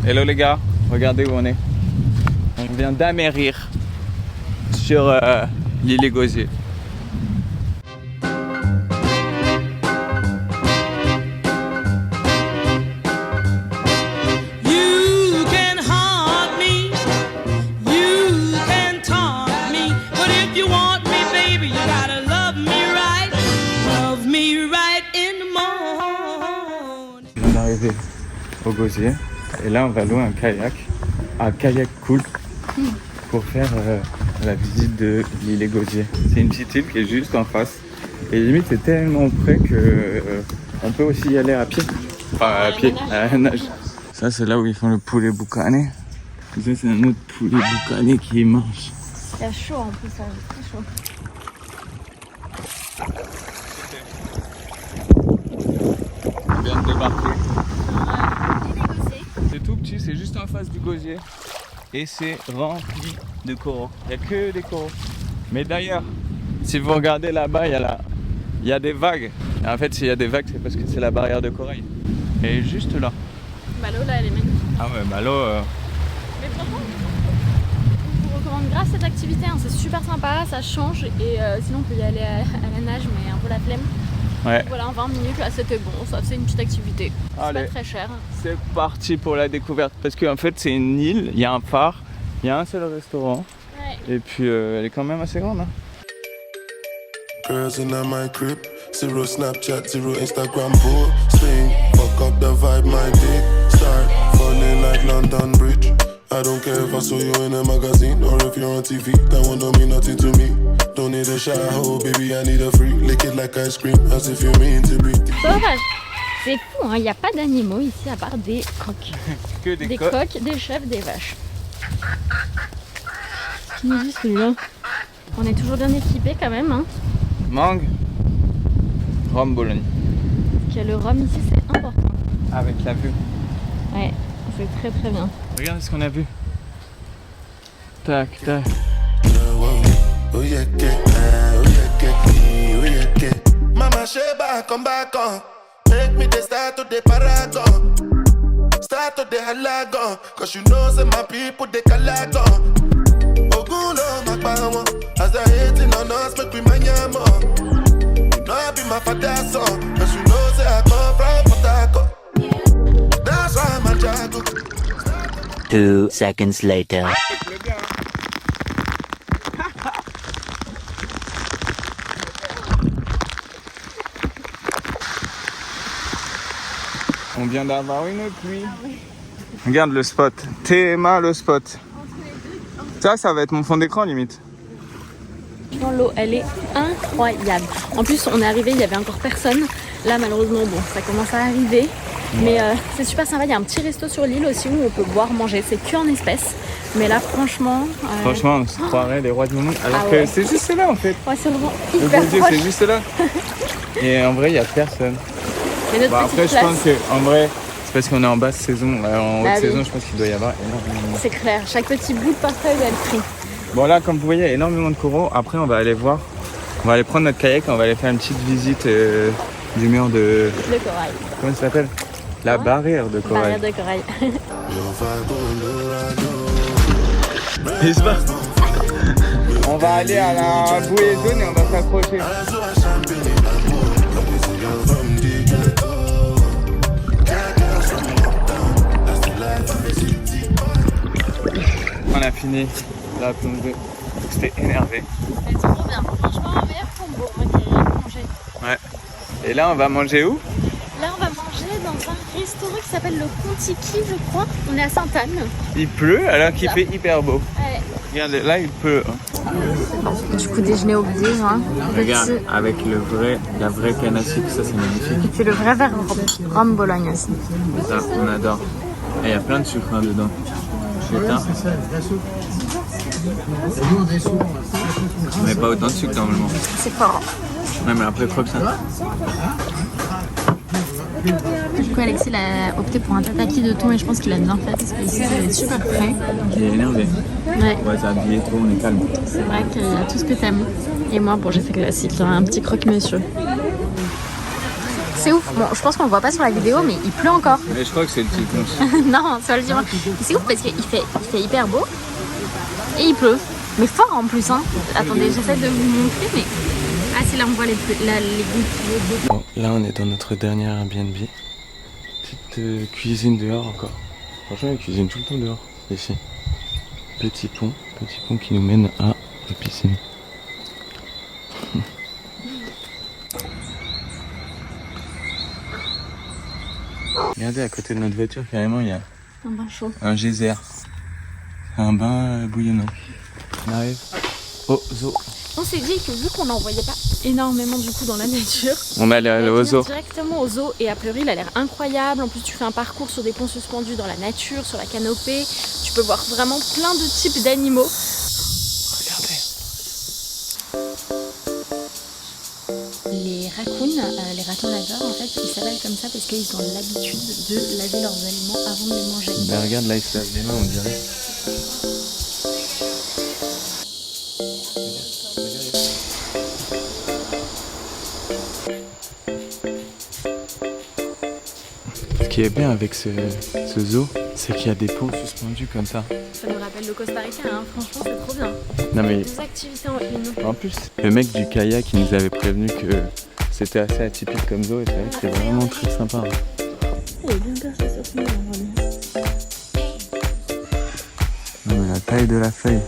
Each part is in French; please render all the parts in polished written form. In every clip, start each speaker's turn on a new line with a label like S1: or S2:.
S1: Hello les gars, regardez où on est. On vient d'amérir sur l'île Les Gosiers. On est arrivé au Gosier et là on va louer un kayak cool pour faire la visite de l'île Les Gosiers. C'est une petite île qui est juste en face et limite c'est tellement près que on peut aussi y aller à pied. Enfin à pied, à la nage. Ça c'est là où ils font le poulet boucané. Et ça c'est un autre poulet boucané qui mange.
S2: Il y a chaud en plus, ça, très chaud.
S1: On vient de débarquer. C'est tout petit, c'est juste en face du Gosier. Et c'est rempli de coraux. Il n'y a que des coraux. Mais d'ailleurs, si vous regardez là-bas, il y a des vagues. Et en fait, s'il y a des vagues, c'est parce que c'est la barrière de corail. Et juste là.
S2: Bah l'eau là, elle est magnifique.
S1: Ah ouais, bah l'eau...
S2: Mais franchement, je vous recommande grave cette activité. Hein. C'est super sympa, ça change. Et sinon, on peut y aller à la nage, mais un peu la flemme.
S1: Ouais.
S2: Voilà, en 20 minutes, là c'était bon, ça c'est une petite activité. C'est pas très cher.
S1: C'est parti pour la découverte. Parce qu'en fait, c'est une île, il y a un phare, il y a un seul restaurant. Ouais. Et puis, elle est quand même assez grande. Hein.
S3: Girls in my crib, zero Snapchat, zero Instagram posting. Fuck up the vibe, my dick start falling like London Bridge. I don't care if I saw you in a magazine or if you're on TV. That one don't mean nothing to me. Don't need a shower, baby, I need a free. Lick it like ice cream, as if you mean to be.
S2: Sauvage. C'est fou, hein, il n'y a pas d'animaux ici à part des coqs.
S1: Que des coqs.
S2: Coqs, des chèvres, des vaches. Qui nous dit celui-là? On est toujours bien équipés quand même. Hein.
S1: Mangue, rhum Bologne.
S2: Parce que le rhum ici c'est important.
S1: Avec la vue.
S2: Ouais, c'est très très bien.
S1: Regarde ce qu'on a vu. Tac, tac.
S3: Mama Sheba, come back on. Make me the start to the paragon. Start to the halagon. Cause you know say my people they calagon. Ogulo makbawo. As they hating on us, make we manyamo. You know I be my father's son. Cause you know say I come from Potako. That's why I'm a jago.
S4: 2 seconds later.
S1: On vient d'avoir une pluie. Regarde le spot. Théma le spot. Ça va être mon fond d'écran limite.
S2: L'eau, elle est incroyable. En plus, on est arrivé, il y avait encore personne. Là, malheureusement, bon, ça commence à arriver. Mais c'est super sympa. Il y a un petit resto sur l'île aussi où on peut boire, manger. C'est que en espèces. Mais là, franchement...
S1: Franchement, on se croirait les rois du monde. Alors que c'est juste là en fait.
S2: Ouais, c'est vraiment
S1: Le
S2: hyper
S1: Gosier,
S2: proche.
S1: c'est juste là. Et en vrai, il n'y a personne.
S2: Mais notre
S1: Après,
S2: petite
S1: je pense
S2: place,
S1: qu'en vrai, c'est parce qu'on est en basse saison. En haute
S2: oui.
S1: saison, je pense qu'il doit y avoir énormément de...
S2: c'est clair. Chaque petit bout de parfait va être pris.
S1: Bon là, comme vous voyez, il y a énormément de coraux. Après, on va aller voir. On va aller prendre notre kayak. On va aller faire une petite visite du mur de...
S2: Le corail.
S1: Comment ça s'appelle? La barrière de corail.
S2: Barrière de corail.
S1: Et je vois. On va aller à la bouée jaune et on va s'approcher. On a fini la plongée. C'était énervé.
S2: C'est trop bien. Franchement, un meilleur combo. Moi qui ai rien mangé.
S1: Ouais. Et là, on va manger où?
S2: Là, on va manger dans un restaurant qui s'appelle le Contiki, je crois. On est à Sainte-Anne.
S1: Il pleut alors qu'il fait hyper beau.
S2: Ouais.
S1: Regarde, là, il pleut.
S2: Du coup, déjeuner oblige. Hein.
S1: Regarde, avec la vraie canne à sucre, ça c'est magnifique.
S2: C'est le vrai verre rhum Bologne aussi.
S1: Ça, on adore. Et il y a plein de sucre hein, dedans. Putain. Mais pas autant de sucre normalement.
S2: C'est fort.
S1: Ouais, mais après, croque ça.
S2: Du coup, Alexis il a opté pour un tataki de thon et je pense qu'il a bien fait parce que ici ça va être super frais.
S1: Il est énervé.
S2: Ouais.
S1: Ouais, ça a habillé trop, on est calme.
S2: C'est vrai qu'il y a tout ce que t'aimes. Et moi, bon, j'ai fait classique, un petit croque-monsieur. c'est ouf. Bon, je pense qu'on le voit pas sur la vidéo, mais il pleut encore.
S1: Mais je crois que c'est le typhon.
S2: Non, c'est pas le typhon. C'est ouf parce qu'il fait hyper beau et il pleut. Mais fort en plus, hein. Attendez, j'essaie de vous montrer, mais... Ah, c'est là on voit les gouttes.
S1: Bon, là, on est dans notre dernière Airbnb. Petite cuisine dehors encore. Franchement, il cuisine tout le temps dehors, ici. Petit pont qui nous mène à la piscine. Regardez, à côté de notre voiture, carrément, il y a
S2: Un bain chaud.
S1: un geyser. Un bain bouillonnant. On arrive au zoo.
S2: On s'est dit que vu qu'on n'en voyait pas énormément du coup dans la nature,
S1: On allait aller au zoo.
S2: directement au zoo, et a priori il a l'air incroyable. En plus tu fais un parcours sur des ponts suspendus dans la nature, sur la canopée. Tu peux voir vraiment plein de types d'animaux.
S1: Regardez.
S2: Les raccoons, les ratons laveurs en fait, ils s'appellent comme ça parce qu'ils ont l'habitude de laver leurs aliments avant de les manger.
S1: Ben regarde, là, il se lave les mains, on dirait. Ce qui est bien avec ce zoo, c'est qu'il y a des ponts suspendus comme ça.
S2: Ça nous rappelle le Costa Rica, hein. Franchement c'est trop bien.
S1: Non mais
S2: Deux activités en une.
S1: en plus, le mec du kayak il nous avait prévenu que c'était assez atypique comme zoo et c'est vrai que c'était vraiment très sympa.
S2: Il est bien perché sur ce moment.
S1: Non mais la taille de la feuille.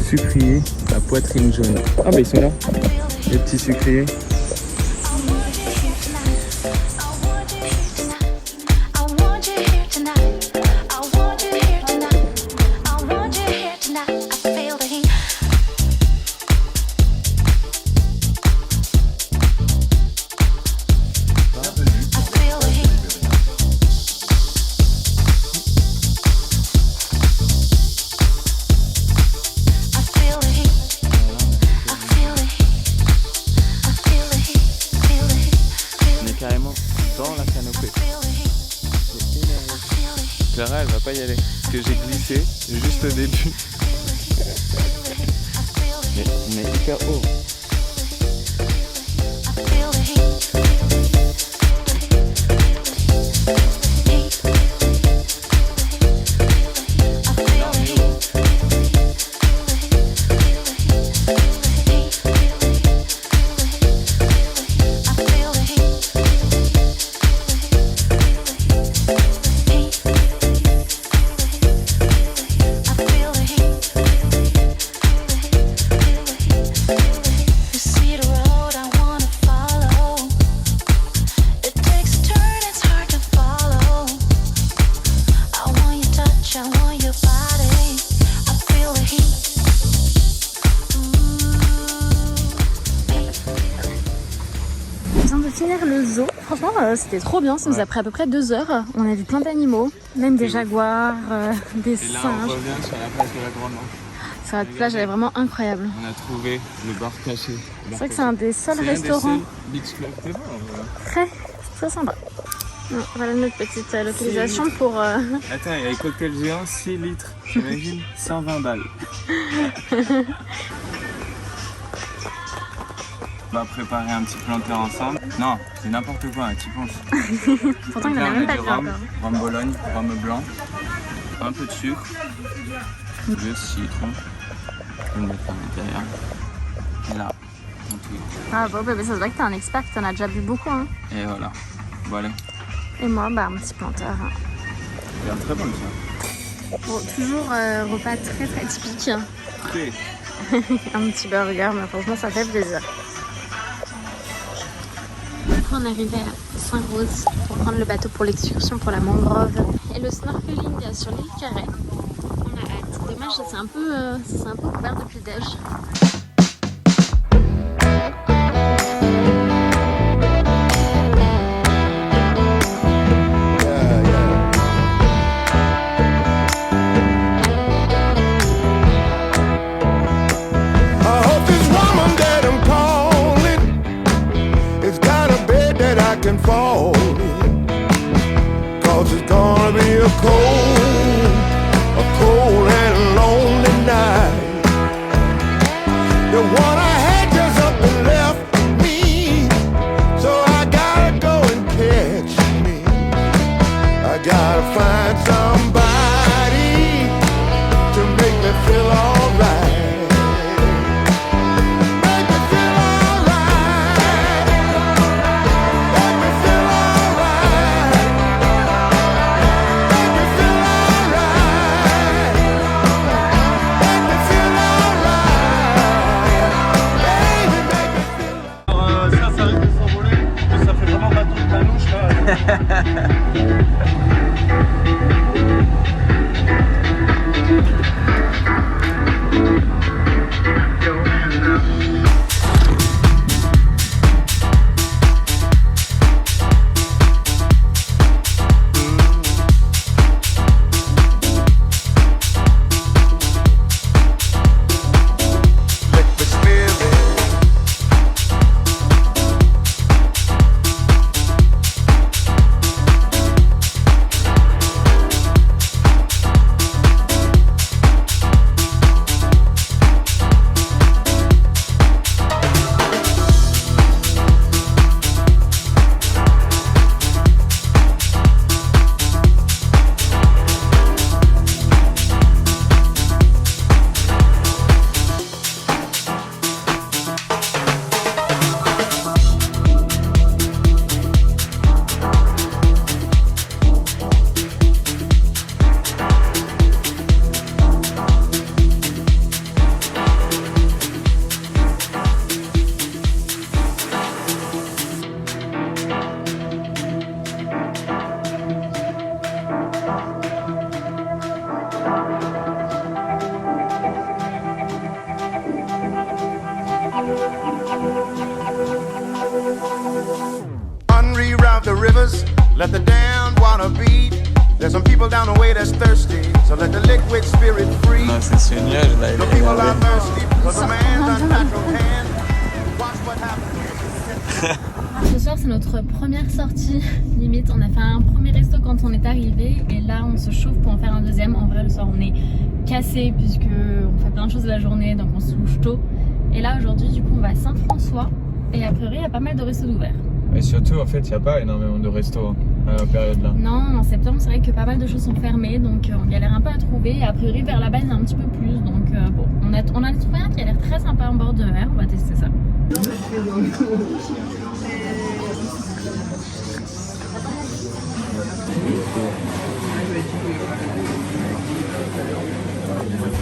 S1: Sucrier, la poitrine jaune. Ah bah ils sont là, les petits sucriers. Clara elle va pas y aller parce que j'ai glissé juste au début. Mais on est hyper haut.
S2: Le zoo, franchement c'était trop bien, ça nous a pris à peu près 2 heures. On a vu plein d'animaux, même des jaguars, des
S1: Et là
S2: singes.
S1: on revient sur la plage de la Grande Manche.
S2: Sur la plage elle est vraiment incroyable.
S1: On a trouvé le bar caché.
S2: C'est vrai que c'est un des seuls restaurants
S1: beach club, c'est bon.
S2: très sympa. Voilà notre petite localisation pour...
S1: Attends, il y a les cocktails géants, 6 litres, t'imagines 120 balles. On va préparer un petit planteur ensemble. Non, c'est n'importe quoi, tu penses.
S2: Pourtant il n'en a même pas vu encore.
S1: Rhum Bologne, rhum blanc, un peu de sucre, le citron, une mettre à l'intérieur. Et là, on touille.
S2: Ah bon, bébé, ça se voit que t'es un expert, que t'en as déjà bu beaucoup. Hein.
S1: Et voilà, voilà.
S2: Et moi, bah un petit planteur. Hein.
S1: C'est un très bon ça.
S2: Bon, toujours repas très typique. Hein.
S1: Okay.
S2: Un petit burger, mais franchement ça fait plaisir. On est arrivé à Saint-Rose pour prendre le bateau pour l'excursion pour la mangrove et le snorkeling sur l'île Carré. On a hâte. Dommage, c'est un peu couvert depuis le déj.
S3: Can fall in, 'cause it's gonna be a cold and lonely night. The one I find somebody to make me feel alright. Make me feel alright. Make me feel alright. Make me feel alright. Make me feel alright. Baby, make me feel alright.
S5: Ça risque de s'envoler. Ça fait vraiment bateau de manouche là.
S3: Unreroute the rivers, let the damned water beat. There's some people down the way that's thirsty, so let the liquid spirit free.
S1: Non, c'est ce nuage là, il
S3: The
S1: est
S3: people are
S1: énervé.
S3: thirsty, cause a man's unnatural hand. Watch what happens.
S2: Ce soir c'est notre première sortie, limite on a fait un premier resto quand on est arrivé et là on se chauffe pour en faire un deuxième. En vrai le soir on est cassé puisque on fait plein de choses de la journée donc on se couche tôt. Et là aujourd'hui du coup on va à Saint-François et a priori il y a pas mal de restos d'ouverts.
S1: Et surtout en fait il n'y a pas énormément de restos à la période là.
S2: Non, en septembre c'est vrai que pas mal de choses sont fermées donc on galère un peu à trouver et a priori vers là-bas il y en a un petit peu plus donc bon on a trouvé un qui a l'air très sympa en bord de mer, on va tester ça.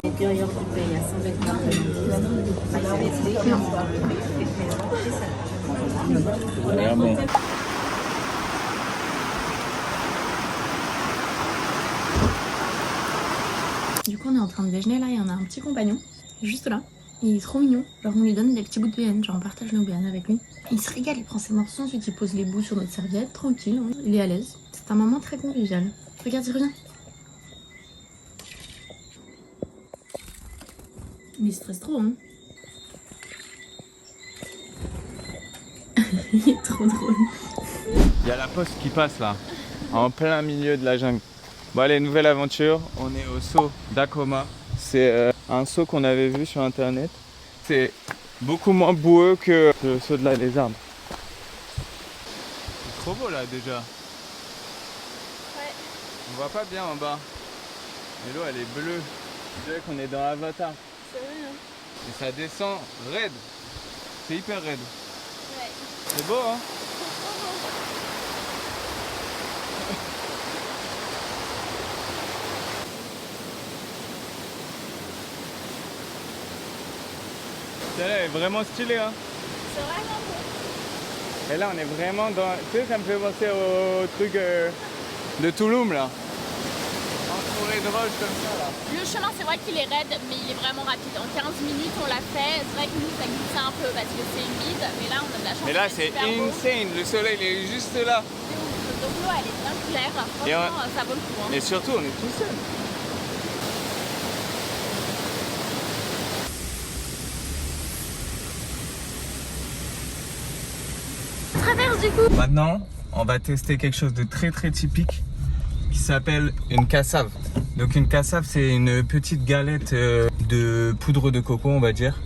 S6: L'intérieur du pays à 100
S1: Ça a l'air bon.
S2: Du coup on est en train de déjeuner là et on a un petit compagnon juste là. Il est trop mignon, genre on lui donne des petits bouts de viande, genre on partage nos viandes avec lui. Il se régale, il prend ses morceaux, ensuite il pose les bouts sur notre serviette, tranquille, hein. Il est à l'aise. C'est un moment très convivial. Regarde, il revient. Mais il stresse trop, hein. Il est trop drôle.
S1: Il y a la poste qui passe là, en plein milieu de la jungle. Bon allez, nouvelle aventure, on est au saut d'Acoma. C'est un saut qu'on avait vu sur internet. C'est beaucoup moins boueux que le saut de la lézarde. C'est trop beau là déjà.
S2: Ouais.
S1: On voit pas bien en bas. Et l'eau elle est bleue. Je dirais qu'on est dans Avatar.
S2: C'est vrai, hein.
S1: Et ça descend raide. C'est hyper raide.
S2: Ouais.
S1: C'est beau hein. Elle est vraiment stylée hein.
S2: C'est vraiment beau.
S1: Et là on est vraiment dans... Tu sais ça me fait penser au truc de Touloum là. Entouré de roches comme ça là.
S2: Le chemin c'est vrai qu'il est raide mais il est vraiment rapide. En 15 minutes on l'a fait. C'est vrai que nous ça glisse un peu parce que c'est humide. Mais là on a de la chance.
S1: Mais là
S2: il
S1: c'est
S2: fait super beau.
S1: insane. Le soleil il est juste là.
S2: Donc l'eau elle est bien claire. Franchement ça vaut le coup. Hein.
S1: Et surtout on est tout seul.
S2: Traverse du coup.
S1: Maintenant, on va tester quelque chose de très très typique qui s'appelle une cassave. Donc une cassave, c'est une petite galette de poudre de coco, on va dire.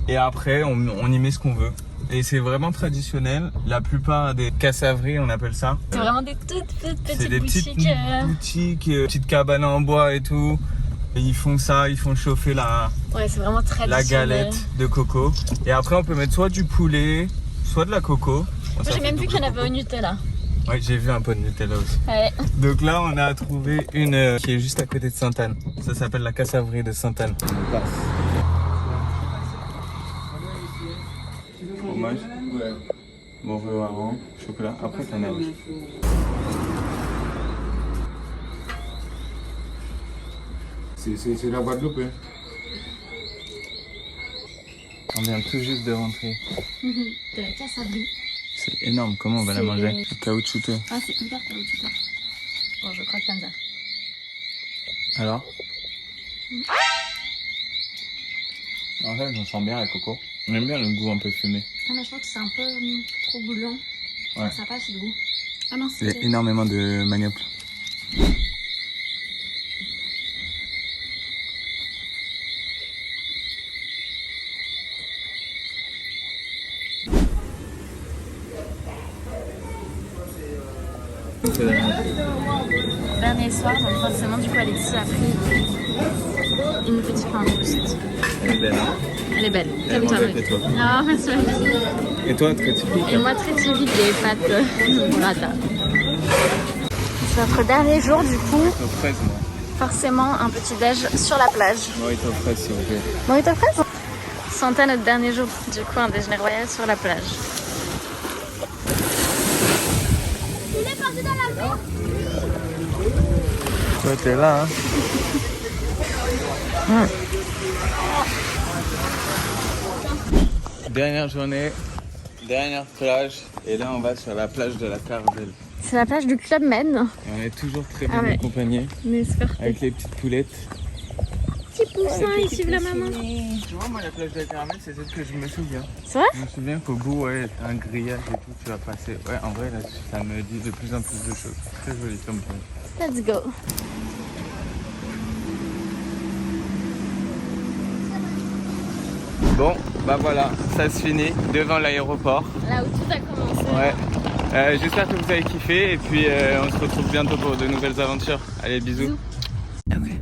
S1: Et après, on y met ce qu'on veut. Et c'est vraiment traditionnel. La plupart des cassaveries, on appelle ça.
S2: C'est vraiment des toutes petites
S1: C'est des
S2: boutiques.
S1: petites boutiques, petites cabanes en bois et tout. Et ils font ça, ils font chauffer
S2: Ouais, c'est vraiment traditionnel.
S1: la galette de coco. Et après, on peut mettre soit du poulet, soit de la coco. Bon,
S2: Moi,
S1: ça
S2: j'ai
S1: fait
S2: même vu
S1: double
S2: qu'il y en avait
S1: coco.
S2: au Nutella.
S1: Ouais, j'ai vu un peu de Nutella aussi.
S2: Ouais.
S1: Donc là, on a trouvé une qui est juste à côté de Sainte-Anne. Ça s'appelle la cassaverie de Sainte-Anne. On passe. Fromage. Ouais. Morveau marron, chocolat. Après, cannelle.
S7: C'est la Guadeloupe. Hein.
S1: On vient tout juste de rentrer.
S2: De la cassaverie.
S1: C'est énorme. Comment on va la
S2: C'est-
S1: manger? Caoutchouteux.
S2: Ah, c'est hyper caoutchouteux. Bon, je crois que comme ça.
S1: Alors? En fait, on sent bien la coco. On aime bien le goût un peu fumé.
S2: Ah, mais je trouve que c'est un peu trop bouillon.
S1: Ouais.
S2: Ça passe le goût. Ah non,
S1: Il y a énormément de manioc.
S2: Dernier soir, donc forcément, du coup, Alexis a pris une petite langouste.
S1: Elle est belle, hein?
S2: Elle est belle.
S1: Elle
S2: Comme toi,
S1: mange
S2: oui.
S1: avec toi.
S2: Ah, merci.
S1: Et toi, très typique.
S2: Et moi, très typique des pâtes burrata. C'est notre dernier jour, du coup.
S1: Aux fraises, moi.
S2: Forcément, un petit déj sur la plage.
S1: Morito aux fraises, s'il vous plaît.
S2: Morito fraise. Santa, notre dernier jour. Du coup, un déjeuner royal sur la plage.
S1: Toi, t'es là, hein? Dernière journée, dernière plage. Et là, on va sur la plage de la Caravelle.
S2: C'est la plage du Club Med.
S1: Et on est toujours très bien
S2: Ah ouais.
S1: accompagnés.
S2: Mais c'est parfait.
S1: Avec les petites poulettes.
S2: Petit poussin, ils suivent la maman.
S1: Tu vois, moi, la plage de la Caravelle, c'est celle que je me souviens.
S2: C'est vrai?
S1: Je me souviens qu'au bout, ouais, un grillage et tout, tu vas passer. Ouais, en vrai, là, ça me dit de plus en plus de choses. Très joli comme plage.
S2: Let's go.
S1: Bon, bah voilà, ça se finit devant l'aéroport.
S2: Là où tout a commencé.
S1: Ouais. J'espère que vous avez kiffé et puis on se retrouve bientôt pour de nouvelles aventures. Allez, bisous.
S2: Bisous.